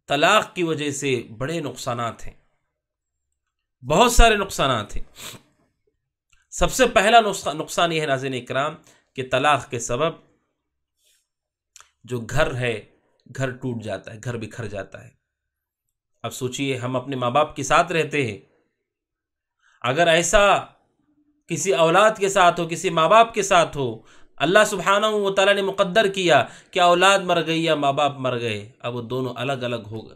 तलाक की वजह से बड़े नुकसानात हैं, बहुत सारे नुकसानात हैं। सबसे पहला नुकसान यह है नाज़रीन इकराम कि तलाक के सबब जो घर है, घर टूट जाता है, घर बिखर जाता है। अब सोचिए, हम अपने माँ बाप के साथ रहते हैं, अगर ऐसा किसी औलाद के साथ हो, किसी माँ बाप के साथ हो, अल्लाह सुब्हानहू व तआला ने मुक़द्दर किया कि औलाद मर गई या माँ बाप मर गए, अब वो दोनों अलग अलग हो गए,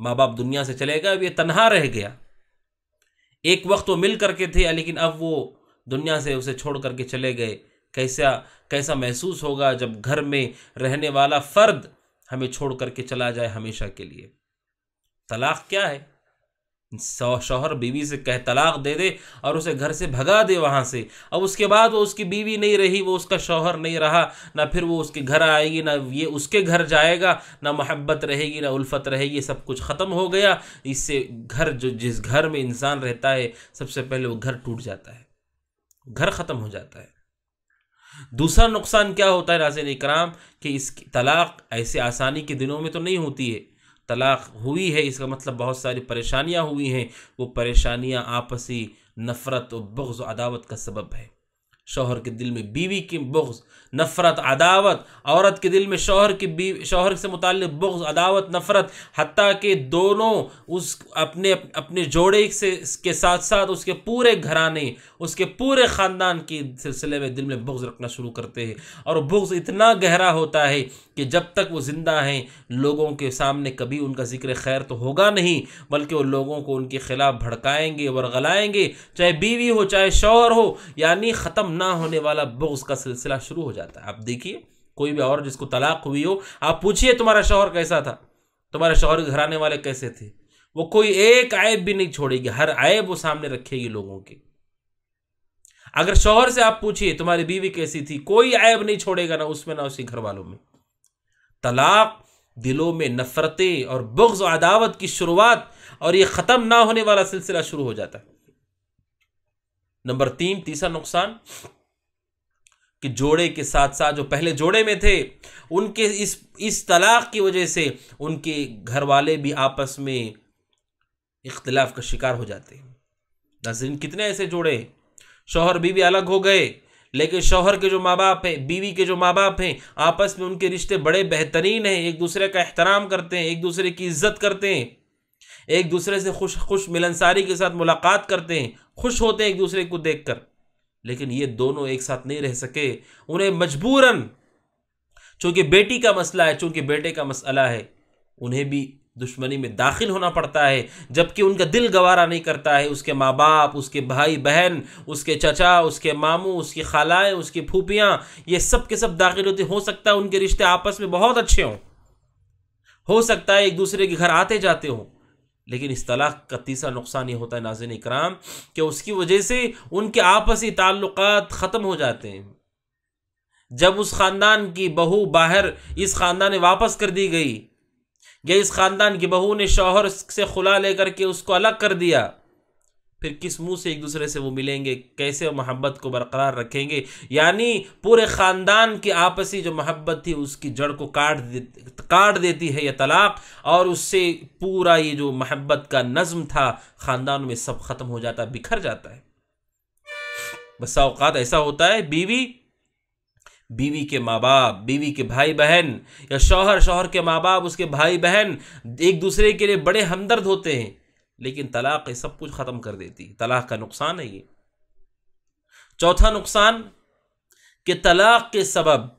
माँ बाप दुनिया से चले गए, अब ये तन्हा रह गया। एक वक्त वो मिल करके थे, लेकिन अब वो दुनिया से उसे छोड़ करके चले गए। कैसा कैसा महसूस होगा जब घर में रहने वाला फ़र्द हमें छोड़ करके चला जाए हमेशा के लिए। तलाक क्या है? शौहर बीवी से कहे तलाक दे दे और उसे घर से भगा दे वहाँ से, अब उसके बाद वो उसकी बीवी नहीं रही, वो उसका शौहर नहीं रहा, ना फिर वो उसके घर आएगी, ना ये उसके घर जाएगा, ना मोहब्बत रहेगी, ना उल्फत रहेगी, सब कुछ ख़त्म हो गया। इससे घर, जो जिस घर में इंसान रहता है, सबसे पहले वो घर टूट जाता है, घर ख़त्म हो जाता है। दूसरा नुकसान क्या होता है नाज़रीन इकराम कि इसकी तलाक ऐसे आसानी के दिनों में तो नहीं होती है। तलाक हुई है इसका मतलब बहुत सारी परेशानियां हुई हैं, वो परेशानियां आपसी नफ़रत और बुग़्ज़ अदावत का सबब है। शौहर के दिल में बीवी की बुग़्ज़, नफ़रत, अदावत, औरत के दिल में शौहर से मुताल्लिक़ बुग़्ज़, अदावत, नफ़रत, हत्ता कि दोनों उस अपने जोड़े से के साथ साथ उसके पूरे घराने, उसके पूरे ख़ानदान के सिलसिले में दिल में बुग़्ज़ रखना शुरू करते हैं। और बुग़्ज़ इतना गहरा होता है कि जब तक वो ज़िंदा हैं, लोगों के सामने कभी उनका ज़िक्र खैर तो होगा नहीं, बल्कि वो लोगों को उनके ख़िलाफ़ भड़काएंगे, वरगलाएंगे, चाहे बीवी हो चाहे शौहर हो, यानी ख़त्म ना होने वाला बुग़्ज़ का सिलसिला शुरू हो जाता है। आप देखिए, कोई भी और जिसको तलाक हुई हो, आप पूछिए तुम्हारा शौहर कैसा था, तुम्हारे शौहर के घराने वाले कैसे थे, वो कोई एक ऐब भी नहीं छोड़ेगी, हर ऐब वो सामने रखेगी लोगों के। अगर शौहर से आप पूछिए तुम्हारी बीवी कैसी थी, कोई ऐब नहीं छोड़ेगा, ना उसमें ना उसके घर वालों में। तलाक दिलों में नफ़रतें और बुग़्ज़ और अदावत की शुरुआत, और ये ख़त्म ना होने वाला सिलसिला शुरू हो जाता है। नंबर 3, तीसरा नुकसान कि जोड़े के साथ साथ जो पहले जोड़े में थे, उनके इस तलाक की वजह से उनके घर वाले भी आपस में इख्तिलाफ का शिकार हो जाते हैं। नाज़रीन, कितने ऐसे जोड़े, शौहर बीवी अलग हो गए, लेकिन शौहर के जो माँ बाप हैं, बीवी के जो माँ बाप हैं, आपस में उनके रिश्ते बड़े बेहतरीन हैं, एक दूसरे का एहतराम करते हैं, एक दूसरे की इज्जत करते हैं, एक दूसरे से खुश मिलनसारी के साथ मुलाकात करते हैं, खुश होते हैं एक दूसरे को देखकर। लेकिन ये दोनों एक साथ नहीं रह सके, उन्हें मजबूरन, चूंकि बेटी का मसला है, चूंकि बेटे का मसला है, उन्हें भी दुश्मनी में दाखिल होना पड़ता है, जबकि उनका दिल गवारा नहीं करता है। उसके माँ बाप, उसके भाई बहन, उसके चचा, उसके मामू, उसकी खालाएं, उसकी फूफियाँ, ये सब के सब दाखिल होते। हो सकता है उनके रिश्ते आपस में बहुत अच्छे हों, हो सकता है एक दूसरे के घर आते जाते हों, लेकिन इस तलाक का तीसरा नुकसान ये होता है नाज़रीन इकराम कि उसकी वजह से उनके आपसी ताल्लुकात ख़त्म हो जाते हैं। जब उस ख़ानदान की बहू बाहर इस ख़ानदान में वापस कर दी गई, या इस ख़ानदान की बहू ने शौहर से खुला लेकर के उसको अलग कर दिया, फिर किस मुंह से एक दूसरे से वो मिलेंगे, कैसे मोहब्बत को बरकरार रखेंगे? यानी पूरे ख़ानदान की आपसी जो मोहब्बत थी उसकी जड़ को काट देती है यह तलाक, और उससे पूरा ये जो मोहब्बत का नज़्म था ख़ानदान में सब ख़त्म हो जाता है, बिखर जाता है। बसा औक़ात ऐसा होता है, बीवी के माँ बाप, बीवी के भाई बहन, या शौहर के माँ बाप, उसके भाई बहन एक दूसरे के लिए बड़े हमदर्द होते हैं, लेकिन तलाक सब कुछ ख़त्म कर देती है। तलाक का नुकसान है ये। चौथा नुकसान कि तलाक के सबब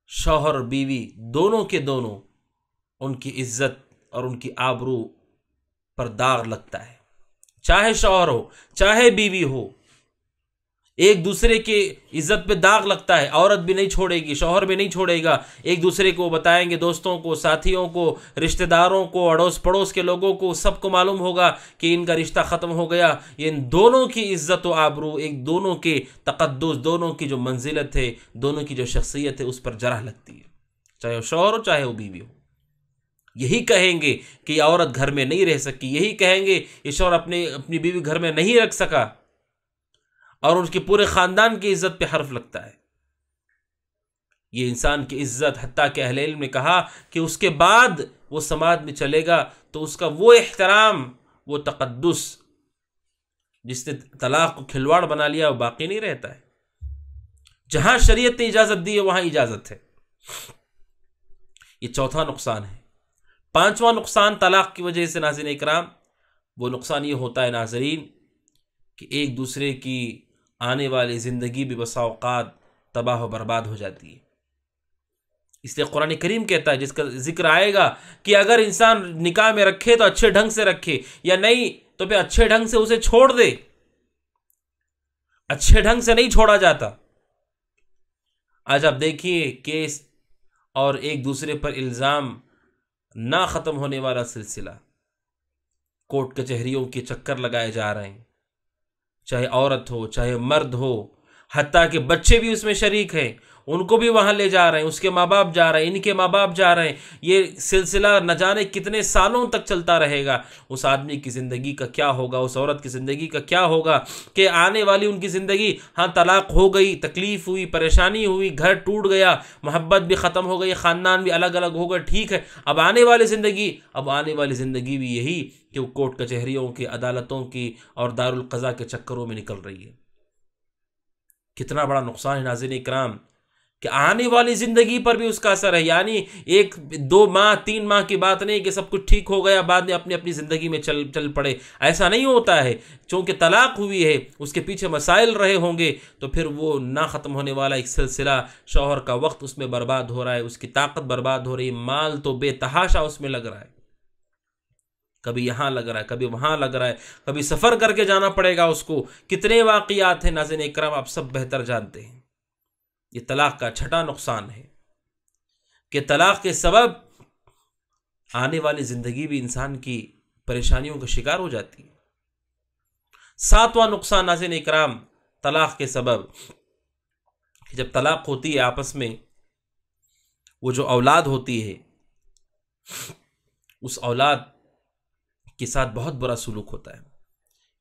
शौहर और बीवी दोनों के दोनों उनकी इज्जत और उनकी आबरू पर दाग लगता है। चाहे शौहर हो चाहे बीवी हो, एक दूसरे के इज्जत पे दाग लगता है। औरत भी नहीं छोड़ेगी, शौहर भी नहीं छोड़ेगा, एक दूसरे को बताएंगे, दोस्तों को, साथियों को, रिश्तेदारों को, अड़ोस पड़ोस के लोगों को, सबको मालूम होगा कि इनका रिश्ता ख़त्म हो गया। इन दोनों की इज्जत व आबरू, एक दोनों के तक़द्दुस, दोनों की जो मंजिलत है, दोनों की जो शख्सियत है, उस पर जरह लगती है, चाहे वो शौहर हो चाहे वो बीवी हो। यही कहेंगे कि औरत घर में नहीं रह सकी, यही कहेंगे ये शौहर अपनी बीवी घर में नहीं रख सका, और उसके पूरे ख़ानदान की इज्जत पे हर्फ लगता है। ये इंसान की इज्जत, हत्ता के अहले इल्म ने कहा कि उसके बाद वो समाज में चलेगा तो उसका वो एहतराम, वो तकद्दुस, जिसने तलाक को खिलवाड़ बना लिया, वो बाकी नहीं रहता है। जहां शरीयत ने इजाजत दी है वहां इजाजत है। ये चौथा नुकसान है। पांचवा नुकसान तलाक की वजह से नाज़रीन इकराम, वो नुकसान ये होता है नाजरीन कि एक दूसरे की आने वाली ज़िंदगी भी बसा औक़ात तबाह व बर्बाद हो जाती है। इसलिए कुरान करीम कहता है, जिसका जिक्र आएगा कि अगर इंसान निकाह में रखे तो अच्छे ढंग से रखे, या नहीं तो फिर अच्छे ढंग से उसे छोड़ दे। अच्छे ढंग से नहीं छोड़ा जाता। आज आप देखिए केस और एक दूसरे पर इल्ज़ाम ना ख़त्म होने वाला सिलसिला, कोर्ट कचहरियों के चक्कर लगाए जा रहे हैं, चाहे औरत हो चाहे मर्द हो, हत्ता के बच्चे भी उसमें शरीक हैं, उनको भी वहां ले जा रहे हैं, उसके माँ बाप जा रहे हैं, इनके माँ बाप जा रहे हैं। ये सिलसिला न जाने कितने सालों तक चलता रहेगा। उस आदमी की ज़िंदगी का क्या होगा, उस औरत की ज़िंदगी का क्या होगा कि आने वाली उनकी ज़िंदगी, हाँ तलाक हो गई, तकलीफ़ हुई, परेशानी हुई, घर टूट गया, मोहब्बत भी ख़त्म हो गई, ख़ानदान भी अलग अलग हो गए, ठीक है। अब आने वाली ज़िंदगी भी यही कि वो कोर्ट कचहरियों की, अदालतों की और दारुल क़ज़ा के चक्करों में निकल रही है। कितना बड़ा नुकसान है नाज़रीन इकराम कि आने वाली ज़िंदगी पर भी उसका असर है। यानी 1 2 माह 3 माह की बात नहीं कि सब कुछ ठीक हो गया, बाद में अपनी अपनी ज़िंदगी में चल पड़े, ऐसा नहीं होता है। चूँकि तलाक हुई है, उसके पीछे मसाइल रहे होंगे, तो फिर वो ना ख़त्म होने वाला एक सिलसिला, शौहर का वक्त उसमें बर्बाद हो रहा है, उसकी ताकत बर्बाद हो रही है, माल तो बेतहाशा उसमें लग रहा है, कभी यहाँ लग रहा है, कभी वहाँ लग रहा है, कभी सफ़र करके जाना पड़ेगा उसको। कितने वाक़ियात हैं नाज़रीन इकराम, आप सब बेहतर जानते हैं। ये तलाक का छठा नुकसान है कि तलाक के सबब आने वाली ज़िंदगी भी इंसान की परेशानियों का शिकार हो जाती है। सातवां नुकसान नाज़रीन इकराम तलाक के सबब, जब तलाक होती है आपस में, वो जो औलाद होती है, उस औलाद के साथ बहुत बुरा सलूक होता है।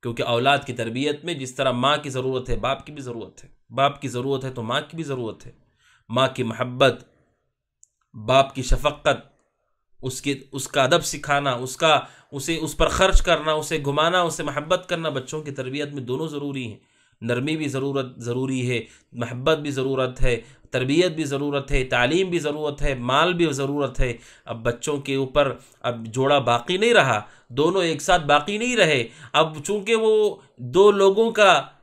क्योंकि औलाद की तरबियत में जिस तरह माँ की ज़रूरत है, बाप की भी ज़रूरत है, बाप की ज़रूरत है तो माँ की भी ज़रूरत है। माँ की मोहब्बत, बाप की शफ़क़त, उसका अदब सिखाना, उसे उस पर ख़र्च करना, उसे घुमाना, उसे मोहब्बत करना, बच्चों की तरबियत में दोनों ज़रूरी हैं। नरमी भी ज़रूरी है, मोहब्बत भी ज़रूरत है, तरबियत भी ज़रूरत है, तालीम भी ज़रूरत है, माल भी ज़रूरत है। अब बच्चों के ऊपर अब जोड़ा बाकी नहीं रहा, दोनों एक साथ बाकी नहीं रहे। अब चूँकि वो 2 लोगों का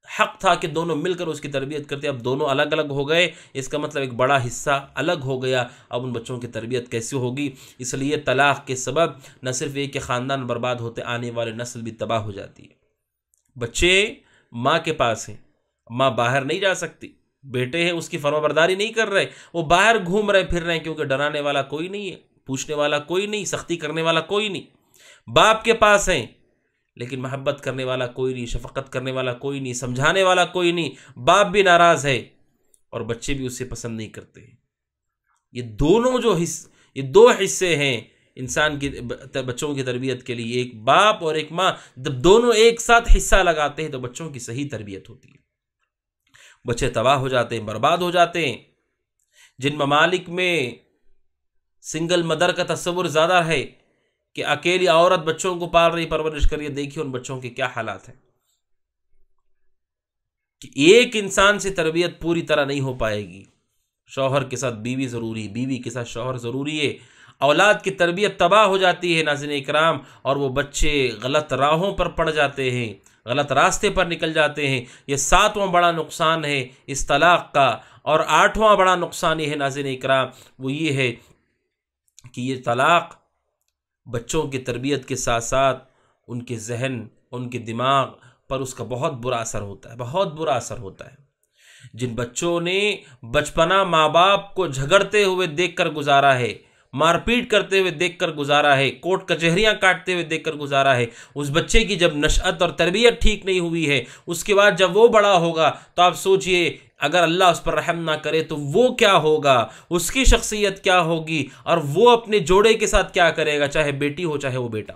हक़ था कि दोनों मिलकर उसकी तरबियत करते, अब दोनों अलग अलग हो गए, इसका मतलब एक बड़ा हिस्सा अलग हो गया। अब उन बच्चों की तरबियत कैसे होगी? इसलिए तलाक़ के सबब न सिर्फ एक के ख़ानदान बर्बाद होते, आने वाले नस्ल भी तबाह हो जाती है। बच्चे माँ के पास हैं, माँ बाहर नहीं जा सकती, बेटे हैं उसकी फरमाबरदारी नहीं कर रहे, वो बाहर घूम रहे फिर रहे, क्योंकि डराने वाला कोई नहीं है, पूछने वाला कोई नहीं, सख्ती करने वाला कोई नहीं। बाप के पास हैं लेकिन मोहब्बत करने वाला कोई नहीं, शफकत करने वाला कोई नहीं, समझाने वाला कोई नहीं। बाप भी नाराज़ है और बच्चे भी उसे पसंद नहीं करते। ये दो हिस्से हैं इंसान की, बच्चों की तरबियत के लिए, एक बाप और एक माँ। जब दोनों एक साथ हिस्सा लगाते हैं तो बच्चों की सही तरबियत होती है। बच्चे तबाह हो जाते हैं, बर्बाद हो जाते हैं। जिन ममालिक में सिंगल मदर का तस्वुर ज़्यादा है कि अकेली औरत बच्चों को पाल रही, परवरिश कर रही है, देखिए उन बच्चों के क्या हालात हैं। कि एक इंसान से तरबियत पूरी तरह नहीं हो पाएगी। शौहर के साथ बीवी ज़रूरी, बीवी के साथ शौहर ज़रूरी है। औलाद की तरबियत तबाह हो जाती है नाज़रीन इकराम, और वो बच्चे गलत राहों पर पड़ जाते हैं, गलत रास्ते पर निकल जाते हैं। ये 7वां बड़ा नुकसान है इस तलाक़ का। और 8वां बड़ा नुकसान ये है नाज़रीन इकराम, वो ये है कि ये तलाक़ बच्चों की तरबियत के साथ साथ उनके जहन, उनके दिमाग पर उसका बहुत बुरा असर होता है, बहुत बुरा असर होता है। जिन बच्चों ने बचपना माँ बाप को झगड़ते हुए देखकर गुजारा है, मारपीट करते हुए देखकर गुजारा है, कोर्ट कचहरियाँ काटते हुए देखकर गुजारा है, उस बच्चे की जब नशअत और तरबियत ठीक नहीं हुई है, उसके बाद जब वो बड़ा होगा तो आप सोचिए, अगर अल्लाह उस पर रहम ना करे तो वो क्या होगा, उसकी शख्सियत क्या होगी, और वो अपने जोड़े के साथ क्या करेगा, चाहे बेटी हो चाहे वो बेटा।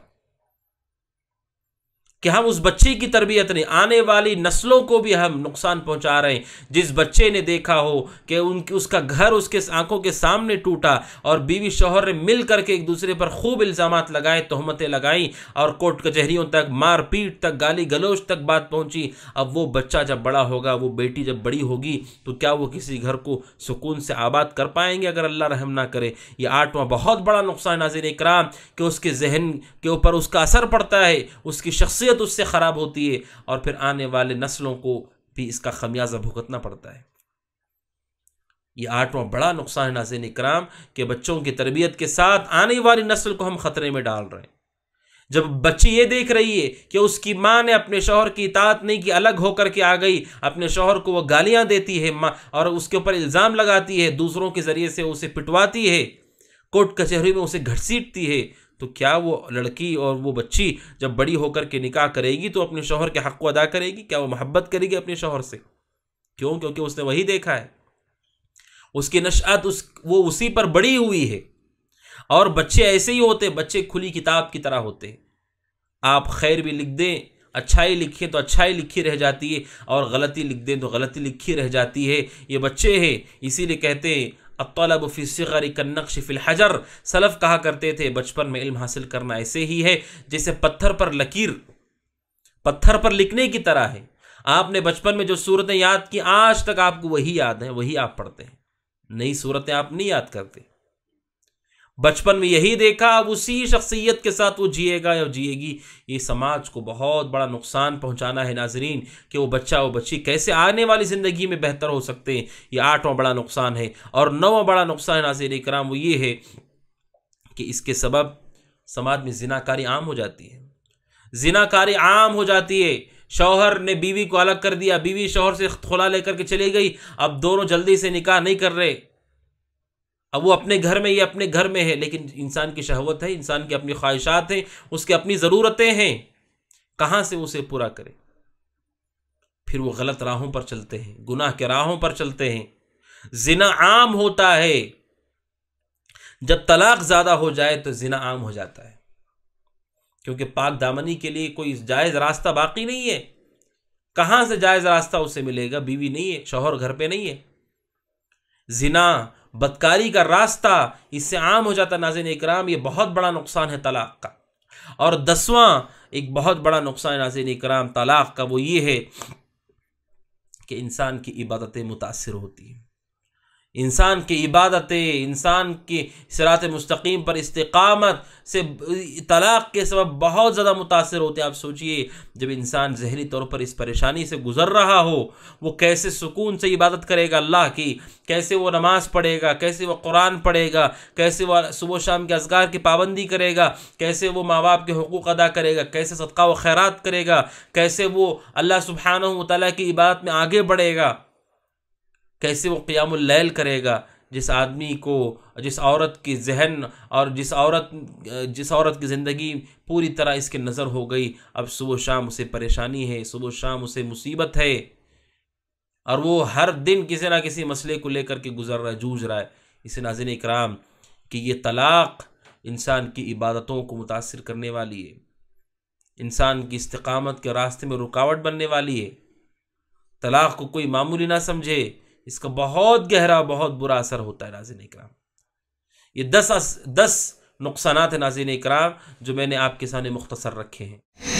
कि हम उस बच्चे की तरबियत नहीं, आने वाली नस्लों को भी हम नुकसान पहुंचा रहे हैं। जिस बच्चे ने देखा हो कि उसका घर उसके आंखों के सामने टूटा और बीवी शौहर ने मिल करके एक दूसरे पर खूब इल्ज़ामात लगाए, तोहमतें लगाई और कोर्ट कचहरियों तक, मार पीट तक, गाली गलौज तक बात पहुंची। अब वो बच्चा जब बड़ा होगा, वो बेटी जब बड़ी होगी, तो क्या वो किसी घर को सुकून से आबाद कर पाएंगे अगर अल्लाह रहम ना करे। ये 8वां बहुत बड़ा नुकसान नाज़रीन इकराम कि उसके जहन के ऊपर उसका असर पड़ता है, उसकी शख्सियत उससे खराब होती है और फिर आने वाले नस्लों को भी इसका खमियाजा भुगतना पड़ता है। ये 8वां बड़ा नुकसान है नाज़रीन इकराम कि बच्चों की तरबियत के साथ आने वाली नस्ल को हम खतरे में डाल रहे हैं। जब बच्ची ये देख रही है कि उसकी माँ ने अपने शौहर की इताअत नहीं की, अलग होकर के आ गई, अपने शौहर को वो गालियां देती है माँ और उसके ऊपर इल्ज़ाम लगाती है, दूसरों के ज़रिए से उसे पिटवाती है, कोर्ट कचहरी में उसे घसीटती है, तो क्या वो लड़की और वो बच्ची जब बड़ी होकर के निकाह करेगी तो अपने शौहर के हक़ को अदा करेगी? क्या वो मोहब्बत करेगी अपने शौहर से? क्यों? क्योंकि उसने वही देखा है, उसकी नशअत वो उसी पर बड़ी हुई है। और बच्चे ऐसे ही होते, बच्चे खुली किताब की तरह होते। आप खैर भी लिख दें, अच्छाई लिखें तो अच्छाई लिखी रह जाती है और गलती लिख दें तो गलती लिखी रह जाती है। ये बच्चे हैं, इसीलिए कहते हैं अत्तलब फी सिग़री कन्नक्श फिल हजर। सलफ कहा करते थे बचपन में इल्म हासिल करना ऐसे ही है जैसे पत्थर पर लकीर, पत्थर पर लिखने की तरह है। आपने बचपन में जो सूरतें याद की, आज तक आपको वही याद है, वही आप पढ़ते हैं, नई सूरतें आप नहीं याद करते। बचपन में यही देखा, अब उसी शख्सियत के साथ वो जिएगा या जिएगी। ये समाज को बहुत बड़ा नुकसान पहुंचाना है नाजरीन कि वो बच्चा वो बच्ची कैसे आने वाली ज़िंदगी में बेहतर हो सकते हैं। ये 8वां बड़ा नुकसान है। और 9वां बड़ा नुकसान नाज़रीन इकराम वो ये है कि इसके सबब समाज में जिनाकारी आम हो जाती है। जिनाकारी आम हो जाती है। शौहर ने बीवी को अलग कर दिया, बीवी शौहर से खुला लेकर के चली गई, अब दोनों जल्दी से निकाह नहीं कर रहे। अब वो अपने घर में, ये अपने घर में है, लेकिन इंसान की शहवत है, इंसान की अपनी ख्वाहिशात हैं, उसकी अपनी ज़रूरतें हैं, कहाँ से उसे पूरा करे? फिर वो गलत राहों पर चलते हैं, गुनाह के राहों पर चलते हैं। जिना आम होता है, जब तलाक ज़्यादा हो जाए तो जिना आम हो जाता है, क्योंकि पाक दामनी के लिए कोई जायज़ रास्ता बाकी नहीं है। कहाँ से जायज़ रास्ता उसे मिलेगा? बीवी नहीं है, शौहर घर पे नहीं है। जिना, बदकारी का रास्ता इससे आम हो जाता। नाज़रीन इकराम, ये बहुत बड़ा नुकसान है तलाक का। और 10वां एक बहुत बड़ा नुकसान नाज़रीन इकराम तलाक का वो ये है कि इंसान की इबादतें मुतासिर होती हैं। इंसान की इबादतें, इंसान की सिरात मुस्तकीम पर इस्तिकामत से तलाक के सबब बहुत ज़्यादा मुतासिर होते हैं। आप सोचिए, जब इंसान ज़हनी तौर पर इस परेशानी से गुज़र रहा हो, वो कैसे सुकून से इबादत करेगा अल्लाह की, कैसे वो नमाज़ पढ़ेगा, कैसे वो कुरान पढ़ेगा, कैसे वो सुबह शाम के अज़कार की पाबंदी करेगा, कैसे वो माँ बाप के हुकूक़ अदा करेगा, कैसे सदका व खैरात करेगा, कैसे वो अल्लाह सुब्हानहू व तआला की इबादत में आगे बढ़ेगा, कैसे वो क़ियामुल लैल करेगा। जिस आदमी को, जिस औरत की जहन और जिस औरत की ज़िंदगी पूरी तरह इसके नज़र हो गई, अब सुबह शाम उसे परेशानी है, सुबह शाम उसे मुसीबत है, और वो हर दिन किसी ना किसी मसले को लेकर के गुजर रहा है, जूझ रहा है। इसे नाज़रीन इकराम कि ये तलाक़ इंसान की इबादतों को मुतासिर करने वाली है, इंसान की इस्तिकामत के रास्ते में रुकावट बनने वाली है। तलाक़ को कोई मामूली ना समझे, इसका बहुत गहरा, बहुत बुरा असर होता है नाज़रीन इकराम। ये 10 नुकसानात है नाज़रीन इकराम जो मैंने आपके सामने मुख्तसर रखे हैं।